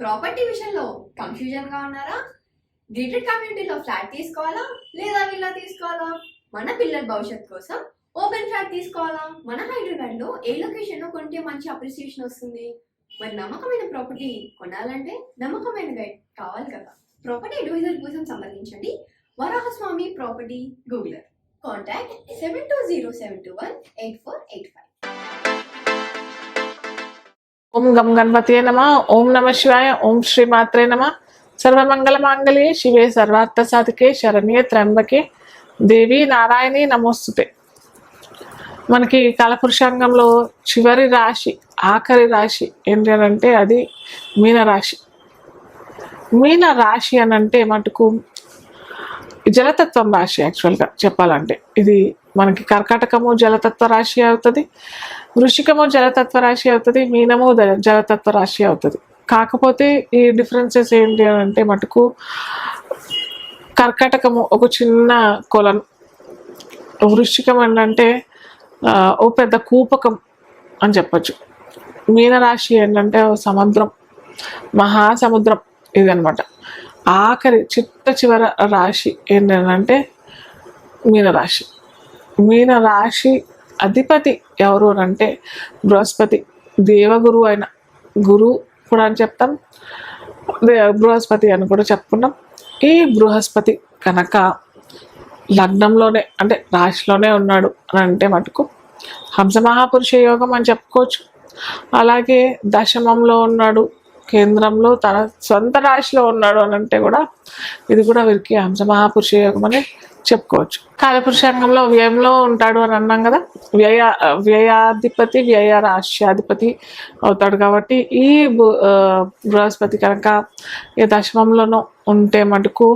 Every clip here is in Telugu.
ప్రాపర్టీ విషయంలో కన్ఫ్యూజన్ గా ఉన్నారా? గేటెడ్ కమ్యూనిటీలో ఫ్లాట్ తీసుకోవాలా లేదా విల్లా తీసుకోవాలా? మన పిల్లల భవిష్యత్ కోసం ఓపెన్ ఫ్లాట్ తీసుకోవాలా? మన హైదరాబాద్ లో ఏ లొకేషన్ లో కొంటే మంచి అప్రిసియేషన్ వస్తుంది? మరి నమ్మకమైన ప్రాపర్టీ కొనాలంటే నమ్మకమైన గైడ్ కావాలి కదా. ప్రాపర్టీ అడ్వైజర్ కోసం సంప్రదించండి వరాహస్వామి ప్రాపర్టీ గూగులర్. కాంటాక్ట్ 7207218485. ఓం గం గణపతియే నమః. ఓం నమః శివాయ. ఓం శ్రీ మాత్రే నమః. సర్వమంగళ మాంగళ్యే శివే సర్వార్థ సాధికే శరణ్యే త్ర్యంబకే దేవి నారాయణి నమోస్తుతే. మనకి కాలపురుషాంగంలో చివరి రాశి, ఆఖరి రాశి ఏంటి అని అంటే అది మీనరాశి. మీనరాశి అని అంటే మటుకు జలతత్వం రాశి. యాక్చువల్గా చెప్పాలంటే ఇది మనకి కర్కాటకము జలతత్వ రాశి అవుతుంది, వృశ్చికము జలతత్వ రాశి అవుతుంది, మీనము జలతత్వ రాశి అవుతుంది. కాకపోతే ఈ డిఫరెన్సెస్ ఏంటి అని అంటే మటుకు కర్కాటకము ఒక చిన్న కొలను, వృశ్చికం ఏంటంటే ఓ పెద్ద కూపకం అని చెప్పచ్చు. మీనరాశి ఏంటంటే సముద్రం, మహాసముద్రం ఇదనమాట. ఆఖరి చివర రాశి ఏంటంటే మీనరాశి. మీనరాశి అధిపతి ఎవరు అంటే బృహస్పతి, దేవగురు అయిన గురువు కూడా అని చెప్తాం, బృహస్పతి అని కూడా చెప్పుకున్నాం. ఈ బృహస్పతి కనుక లగ్నంలోనే అంటే రాశిలోనే ఉన్నాడు అని అంటే మటుకు హంస మహాపురుష యోగం అని చెప్పుకోవచ్చు. అలాగే దశమంలో ఉన్నాడు, కేంద్రంలో తన సొంత రాశిలో ఉన్నాడు అని అంటే కూడా ఇది కూడా వీరికి హంస మహాపురుష యోగం అని చెప్పుకోవచ్చు. కాలపురుషాంగంలో వ్యయంలో ఉంటాడు అని అన్నాం కదా. వ్యయాధిపతి వ్యయ రాశ్యాధిపతి అవుతాడు. కాబట్టి ఈ బృహస్పతి కనుక ఈ దశమంలోనూ ఉంటే మటుకు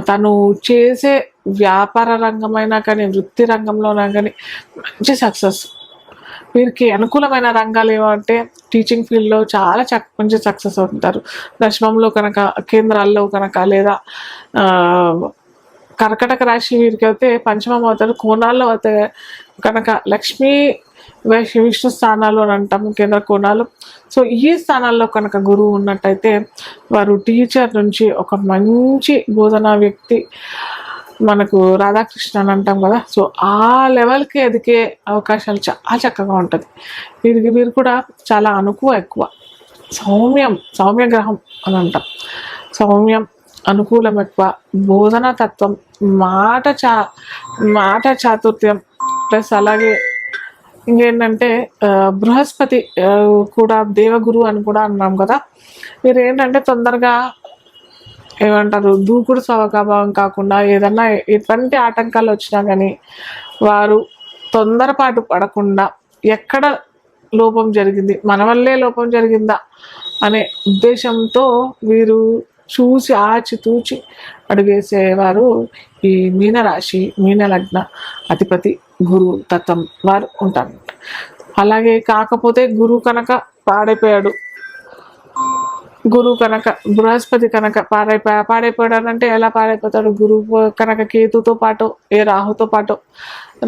తను చేసే వ్యాపార రంగమైనా కానీ వృత్తి రంగంలోనా కానీ మంచి సక్సెస్. వీరికి అనుకూలమైన రంగాలు ఏమంటే టీచింగ్ ఫీల్డ్లో చాలా మంచి సక్సెస్ అవుతారు. దశమంలో కనుక, కేంద్రాల్లో కనుక, లేదా కర్కటక రాశి వీరికి అయితే పంచమం అవుతారు. కోణాల్లో అయితే కనుక లక్ష్మీ విష్ణు స్థానాలు అని అంటాం, కేంద్ర కోణాలు. సో ఈ స్థానాల్లో కనుక గురువు ఉన్నట్టయితే వారు టీచర్ నుంచి ఒక మంచి బోధనా వ్యక్తి, మనకు రాధాకృష్ణ అని అంటాం కదా. సో ఆ లెవెల్కి ఎదిగే అవకాశాలు చాలా చక్కగా ఉంటుంది. వీరు కూడా చాలా ఎక్కువ సౌమ్య గ్రహం అని అంటాం. సౌమ్యం, అనుకూలం ఎక్కువ, బోధనా తత్వం, మాట చాతుర్యం. ప్లస్ అలాగే ఇంకేంటంటే బృహస్పతి కూడా దేవగురు అని కూడా అన్నాం కదా. మీరు ఏంటంటే తొందరగా ఏమంటారు దూకుడు స్వభావం కాకుండా ఏదన్నా ఎటువంటి ఆటంకాలు వచ్చినా కానీ వారు తొందరపాటు పడకుండా ఎక్కడ లోపం జరిగింది, మన వల్లే లోపం జరిగిందా అనే ఉద్దేశంతో వీరు చూసి ఆచితూచి అడుగేసేవారు ఈ మీనరాశి, మీన లగ్న అధిపతి గురువు తత్వం వారు ఉంటారు. అలాగే కాకపోతే గురువు కనుక పాడైపోయాడు, గురువు కనుక బృహస్పతి కనుక పాడైపోయాడంటే ఎలా పాడైపోతాడు? గురువు కనుక కేతుతో పాటు రాహుతో పాటు,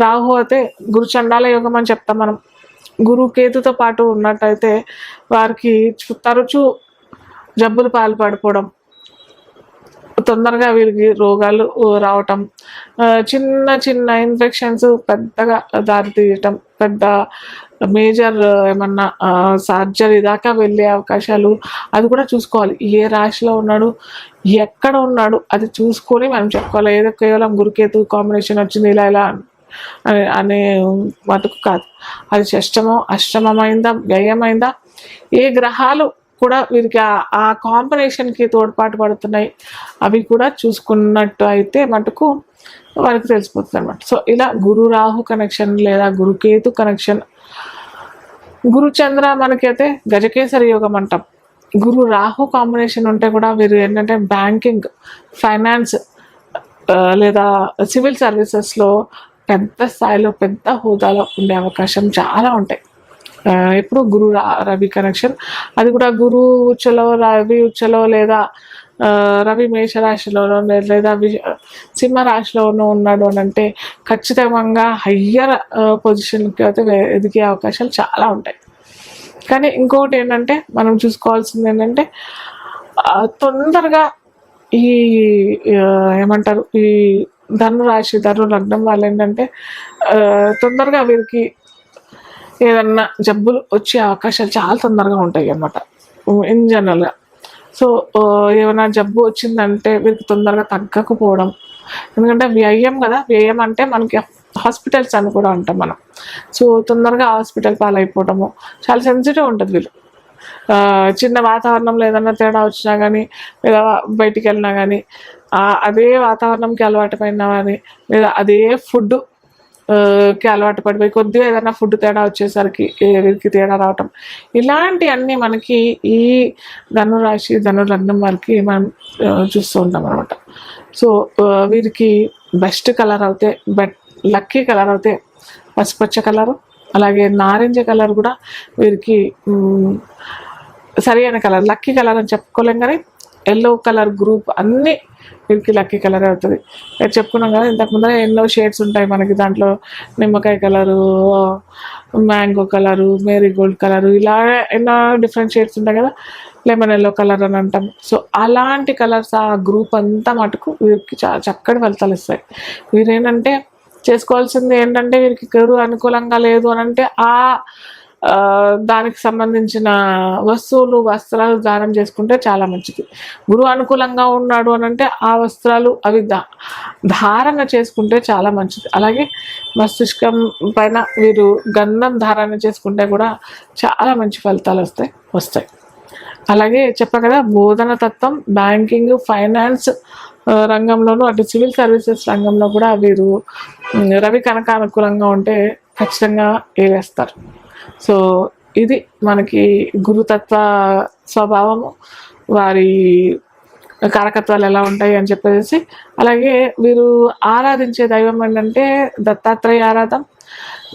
రాహు అయితే గురు చండాల యోగం అని చెప్తాం మనం. గురువు కేతుతో పాటు ఉన్నట్టయితే వారికి తరచూ జబ్బులు పాల్పడిపోవడం, తొందరగా వీరికి రోగాలు రావటం, చిన్న చిన్న ఇన్ఫెక్షన్స్ పెద్దగా దారితీయటం, పెద్ద మేజర్ ఏమన్నా సర్జరీ దాకా వెళ్ళే అవకాశాలు. అది కూడా చూసుకోవాలి, ఏ రాశిలో ఉన్నాడు, ఎక్కడ ఉన్నాడు అది చూసుకొని మనం చెప్పుకోవాలి. ఏదో కేవలం గురుకేతు కాంబినేషన్ వచ్చింది ఇలా అనే మటుకు కాదు. అది షష్టమో అష్టమమైందా వ్యయమైందా, ఏ గ్రహాలు కూడా వీరికి ఆ కాంబినేషన్కి తోడ్పాటు పడుతున్నాయి అవి కూడా చూసుకున్నట్టు అయితే మటుకు వారికి తెలిసిపోతుంది అనమాట. సో ఇలా గురు రాహు కనెక్షన్ లేదా గురుకేతు కనెక్షన్, గురు చంద్ర మనకైతే గజకేసరి యోగం అంటాం. గురు రాహు కాంబినేషన్ ఉంటే కూడా వీరు ఏంటంటే బ్యాంకింగ్, ఫైనాన్స్ లేదా సివిల్ సర్వీసెస్లో పెద్ద స్థాయిలో పెద్ద హోదాలో ఉండే అవకాశం చాలా ఉంటాయి. ఎప్పుడు గురు రవి కనెక్షన్, అది కూడా గురు ఉచ్చలో రవి ఉచ్చలో లేదా రవి మేషరాశిలోనో లేదా సింహరాశిలోనూ ఉన్నాడు అని అంటే ఖచ్చితంగా హయ్యర్ పొజిషన్కి అయితే ఎదిగే అవకాశాలు చాలా ఉంటాయి. కానీ ఇంకొకటి ఏంటంటే మనం చూసుకోవాల్సింది ఏంటంటే తొందరగా ఈ ఏమంటారు ఈ ధను రాశి ధను లగ్నం వాళ్ళు ఏంటంటే తొందరగా వీరికి ఏదన్నా జబ్బులు వచ్చే అవకాశాలు చాలా తొందరగా ఉంటాయి అన్నమాట ఇన్ జనరల్గా. సో ఏమైనా జబ్బు వచ్చిందంటే వీరికి తొందరగా తగ్గకపోవడం, ఎందుకంటే వ్యయం కదా, వ్యయం అంటే మనకి హాస్పిటల్స్ అని కూడా అంటాం మనం. సో తొందరగా హాస్పిటల్ పాలైపోవడము, చాలా సెన్సిటివ్ ఉంటుంది వీళ్ళు. చిన్న వాతావరణంలో ఏదైనా తేడా వచ్చినా కానీ, లేదా బయటికి వెళ్ళినా కానీ, అదే వాతావరణంకి అలవాటు పడినా కానీ, లేదా అదే ఫుడ్ కి అలవాటు పడిపోయి కొద్దిగా ఏదైనా ఫుడ్ తేడా వచ్చేసరికి వీరికి తేడా రావటం, ఇలాంటివన్నీ మనకి ఈ ధనురాశి ధను లగ్నం వారికి మనం చూస్తూ ఉంటాం అనమాట. సో వీరికి బెస్ట్ కలర్ అయితే లక్కీ కలర్ అయితే పసుపచ్చ కలరు, అలాగే నారింజ కలర్ కూడా వీరికి సరి అయిన కలర్. లక్కీ కలర్ అని చెప్పుకోలేం కానీ ఎల్లో కలర్ గ్రూప్ అన్నీ వీరికి లక్కీ కలర్ అవుతుంది. చెప్పుకున్నాం కదా ఇంతకుముందు ఎన్నో షేడ్స్ ఉంటాయి మనకి, దాంట్లో నిమ్మకాయ colour, mango colour, marigold colour, ఇలా ఎన్నో డిఫరెంట్ షేడ్స్ ఉంటాయి కదా, లెమన్ ఎల్లో కలర్ అని అంటాం. సో అలాంటి కలర్స్ ఆ గ్రూప్ అంతా మటుకు వీరికి చాలా చక్కటి ఫలితాలు ఇస్తాయి. వీరేంటంటే చేసుకోవాల్సింది ఏంటంటే వీరికి గురువు అనుకూలంగా లేదు అని అంటే దానికి సంబంధించిన వస్తువులు వస్త్రాలు దానం చేసుకుంటే చాలా మంచిది. గురువు అనుకూలంగా ఉన్నాడు అని అంటే ఆ వస్త్రాలు అవి ధారణ చేసుకుంటే చాలా మంచిది. అలాగే మస్తిష్కం పైన వీరు గంధం ధారణ చేసుకుంటే కూడా చాలా మంచి ఫలితాలు వస్తాయి. అలాగే చెప్పా కదా, బోధన తత్వం, బ్యాంకింగ్, ఫైనాన్స్ రంగంలోనూ, అటు సివిల్ సర్వీసెస్ రంగంలో కూడా వీరు రవి కనుక అనుకూలంగా ఉంటే ఖచ్చితంగా వేస్తారు. సో ఇది మనకి గురుతత్వ స్వభావము, వారి కారకత్వాలు ఎలా ఉంటాయి అని చెప్పేసి. అలాగే వీరు ఆరాధించే దైవం ఏంటంటే దత్తాత్రేయ ఆరాధన,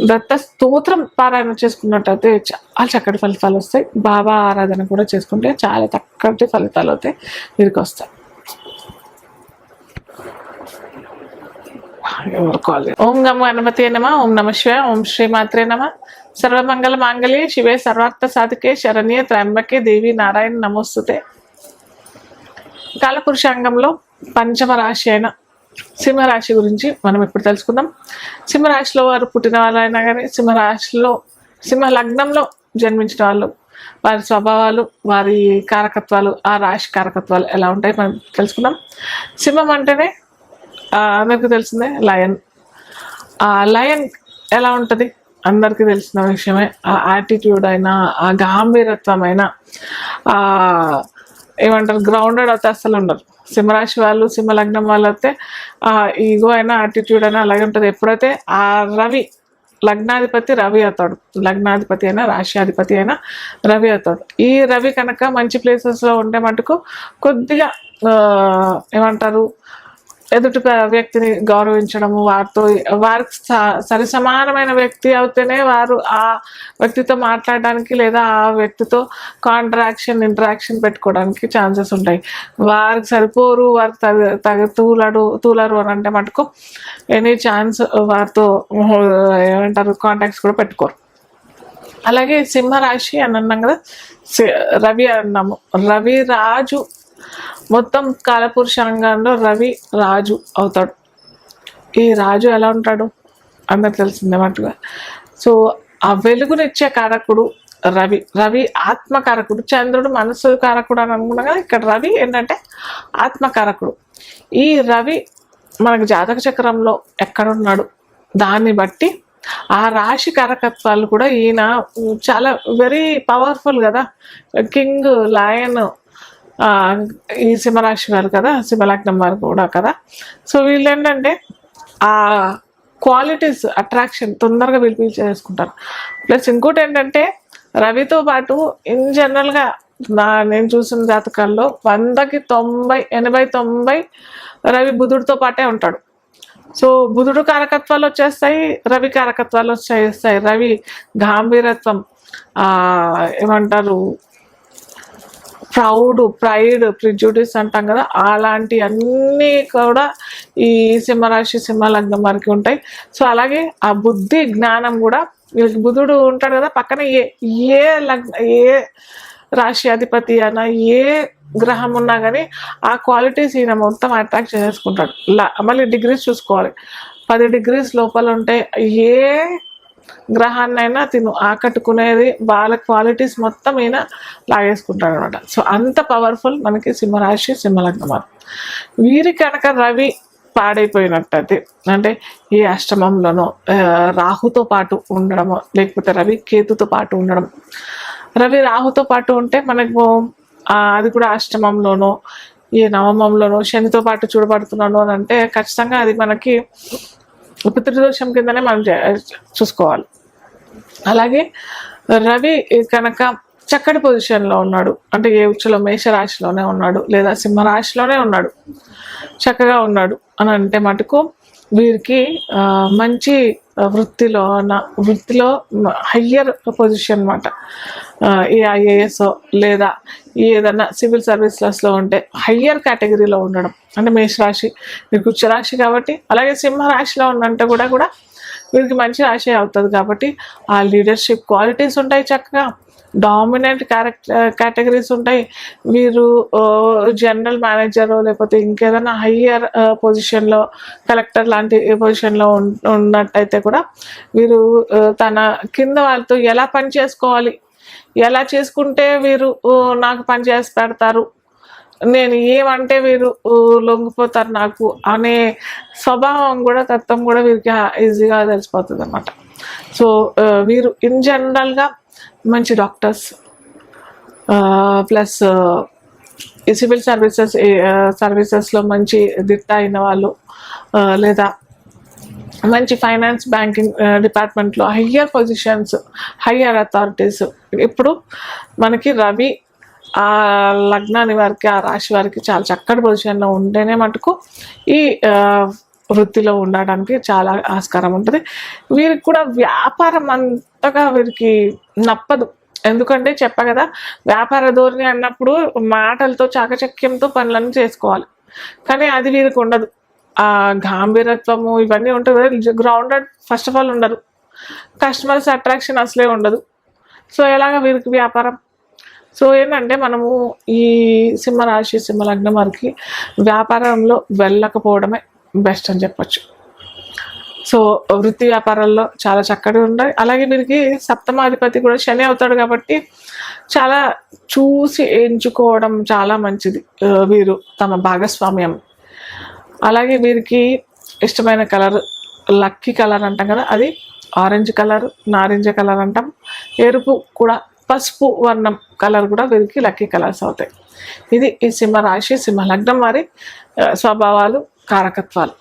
దత్త స్తోత్రం పారాయణ చేసుకున్నట్టయితే చాలా చక్కటి ఫలితాలు వస్తాయి. బాబా ఆరాధన కూడా చేసుకుంటే చాలా చక్కటి ఫలితాలు అయితే వీరికి వస్తాయి. ఓం నమో గణపతే నమ, ఓం నమ శివాయ, ఓం శ్రీమాత్రే నమ. సర్వమంగళ మాంగళ్యే శివే సర్వార్థ సాధికే శరణ్యే త్రయంబకే దేవి నారాయణ నమోస్తుతే. కాలపురుషాంగంలో పంచమ రాశి అయిన సింహరాశి గురించి మనం ఇప్పుడు తెలుసుకుందాం. సింహరాశిలో వారు పుట్టిన వాళ్ళైనా కానీ, సింహ లగ్నంలో జన్మించిన వాళ్ళు, వారి స్వభావాలు, వారి కారకత్వాలు, ఆ రాశి కారకత్వాలు ఎలా ఉంటాయి మనం తెలుసుకుందాం. సింహం అంటేనే అందరికీ తెలిసిందే లయన్. ఆ లయన్ ఎలా ఉంటుంది అందరికీ తెలిసిన విషయమే. ఆ యాటిట్యూడ్ అయినా, ఆ గాంభీరత్వం అయినా, ఏమంటారు గ్రౌండెడ్ అయితే అస్సలు ఉండరు. సింహరాశి వాళ్ళు, సింహ లగ్నం వాళ్ళు అయితే ఈగో అయినా యాటిట్యూడ్ అయినా అలాగే ఉంటుంది. ఎప్పుడైతే ఆ రవి లగ్నాధిపతి రవి అవుతాడు, లగ్నాధిపతి అయినా రాశ్యాధిపతి అయినా రవి అవుతాడు. ఈ రవి కనుక మంచి ప్లేసెస్లో ఉంటే మటుకు కొద్దిగా ఏమంటారు ఎదుటి వ్యక్తిని గౌరవించడము, వారికి సరి సమానమైన వ్యక్తి అవుతేనే వారు ఆ వ్యక్తితో మాట్లాడడానికి లేదా ఆ వ్యక్తితో ఇంటరాక్షన్ పెట్టుకోవడానికి ఛాన్సెస్ ఉంటాయి. వారికి సరిపోరు, వారికి తూలరు అని అంటే మటుకు ఎనీ ఛాన్స్ వారితో ఏమంటారు కాంటాక్ట్స్ కూడా పెట్టుకోరు. అలాగే సింహరాశి అని అన్నాం కదా, రవి అన్నాము. రవి రాజు, మొత్తం కాలపురుషాంగంలో రవి రాజు అవుతాడు. ఈ రాజు ఎలా ఉంటాడు అందరికి తెలిసిందే మటుగా. సో ఆ వెలుగునిచ్చే కారకుడు రవి. రవి ఆత్మకారకుడు. చంద్రుడు మనస్సు కారకుడు అని అనుకున్నాం కదా, ఇక్కడ రవి ఏంటంటే ఆత్మకారకుడు. ఈ రవి మనకు జాతక చక్రంలో ఎక్కడున్నాడు దాన్ని బట్టి ఆ రాశి కారకత్వాలు కూడా ఈయన చాలా వెరీ పవర్ఫుల్ కదా. కింగ్, లయన్ ఈ సింహరాశి వారు కదా, సింహలగ్నం వారు కూడా కదా. సో వీళ్ళు ఏంటంటే ఆ క్వాలిటీస్ అట్రాక్షన్ తొందరగా వీళ్ళు చేసుకుంటారు. ప్లస్ ఇంకోటి ఏంటంటే రవితో పాటు ఇన్ జనరల్గా నేను చూసిన జాతకాల్లో 100కి 90, 80, 90 రవి బుధుడితో పాటే ఉంటాడు. సో బుధుడు కారకత్వాలు వచ్చేస్తాయి, రవి కారకత్వాలు వచ్చేస్తాయి. రవి గాంభీరత్వం, ఏమంటారు ప్రైడ్, ప్రిజుడిస్ అంటాం కదా, అలాంటి అన్నీ కూడా ఈ సింహరాశి సింహ లగ్నం వారికి ఉంటాయి. సో అలాగే ఆ బుద్ధి జ్ఞానం కూడా వీళ్ళకి బుధుడు ఉంటాడు కదా, పక్కన ఏ రాశి అధిపతి అయినా, ఏ గ్రహం ఉన్నా కానీ ఆ క్వాలిటీస్ ఈయన మొత్తం అట్రాక్ట్ చేసుకుంటాడు. మళ్ళీ డిగ్రీస్ చూసుకోవాలి. 10 degrees లోపల ఉంటే ఏ గ్రహాన్నైనా తిను ఆకట్టుకునేది వాళ్ళ క్వాలిటీస్ మొత్తం ఈయన లాగేసుకుంటాడు అనమాట. సో అంత పవర్ఫుల్ మనకి సింహరాశి సింహలగ్నం వారు. వీరి కనుక రవి పాడైపోయినట్టయితే అంటే ఈ అష్టమంలోనో రాహుతో పాటు ఉండడమో లేకపోతే రవి కేతుతో పాటు ఉండడం, రవి రాహుతో పాటు ఉంటే మనకు అది కూడా అష్టమంలోనో ఈ నవమంలోనో శనితో పాటు చూడబడుతున్నాను అని అంటే ఖచ్చితంగా అది మనకి పితృదోషం కిందనే మనం చూసుకోవాలి. అలాగే రవి కనుక చక్కటి పొజిషన్లో ఉన్నాడు అంటే ఏ ఉచ్చులో మేషరాశిలోనే ఉన్నాడు లేదా సింహరాశిలోనే ఉన్నాడు, చక్కగా ఉన్నాడు అని అంటే మటుకు వీరికి మంచి వృత్తిలో హయ్యర్ పొజిషన్ అనమాట. ఈ ఐఏఎస్ లేదా ఏదైనా సివిల్ సర్వీసెస్లో ఉంటే హయ్యర్ కేటగిరీలో ఉండడం అంటే మేషరాశి వీరికి ఉచ్చ రాశి కాబట్టి, అలాగే సింహరాశిలో ఉన్నంటే కూడా వీరికి మంచి రాశి అవుతుంది కాబట్టి ఆ లీడర్షిప్ క్వాలిటీస్ ఉంటాయి, చక్కగా డామినెంట్ కేటగిరీస్ ఉంటాయి. వీరు జనరల్ మేనేజర్ లేకపోతే ఇంకేదైనా హయ్యర్ పొజిషన్లో కలెక్టర్ లాంటి పొజిషన్లో ఉన్నట్టయితే కూడా వీరు తన కింద వాళ్ళతో ఎలా పని చేసుకోవాలి, ఎలా చేసుకుంటే వీరు నాకు పని చేసి పెడతారు, నేను ఏమంటే వీరు లొంగిపోతారు నాకు అనే స్వభావం కూడా తత్వం కూడా వీరికి ఈజీగా తెలిసిపోతుంది అన్నమాట. సో వీరు ఇన్ జనరల్గా మంచి డాక్టర్స్ ప్లస్ ఈ సివిల్ సర్వీసెస్లో మంచి దిట్ట అయిన వాళ్ళు లేదా మంచి ఫైనాన్స్ బ్యాంకింగ్ డిపార్ట్మెంట్లో హయ్యర్ పొజిషన్స్ హయ్యర్ అథారిటీస్. ఇప్పుడు మనకి రవి ఆ లగ్నాన్ని వారికి ఆ రాశి వారికి చాలా చక్కటి పొజిషన్లో ఉంటేనే మటుకు ఈ వృత్తిలో ఉండడానికి చాలా ఆస్కారం ఉంటుంది. వీరికి కూడా వ్యాపారం అంతగా వీరికి నప్పదు. ఎందుకంటే చెప్పా కదా, వ్యాపార ధోరణి అన్నప్పుడు మాటలతో చాకచక్యంతో పనులన్నీ చేసుకోవాలి, కానీ అది వీరికి ఉండదు. ఆ గాంభీరత్వము ఇవన్నీ ఉంటుంది. గ్రౌండెడ్ ఫస్ట్ ఆఫ్ ఆల్ ఉండరు, కస్టమర్స్ అట్రాక్షన్ అసలే ఉండదు. సో ఎలాగ వీరికి వ్యాపారం? సో ఏంటంటే మనము ఈ సింహరాశి సింహలగ్నం వారికి వ్యాపారంలో వెళ్ళకపోవడమే బెస్ట్ అని చెప్పచ్చు. సో వృత్తి వ్యాపారాల్లో చాలా చక్కగా ఉంటాయి. అలాగే వీరికి సప్తమాధిపతి కూడా శని అవుతాడు కాబట్టి చాలా చూసి ఎంచుకోవడం చాలా మంచిది వీరు తమ భాగస్వామ్యం. అలాగే వీరికి ఇష్టమైన కలర్ లక్కీ కలర్ అంటాం కదా, అది ఆరెంజ్ కలర్, నారింజ కలర్ అంటాం. ఎరుపు కూడా, పసుపు వర్ణం కలర్ కూడా వీరికి లక్కీ కలర్స్ అవుతాయి. ఇది ఈ సింహరాశి సింహలగ్నం వారి స్వభావాలు, కారకత్వాలు.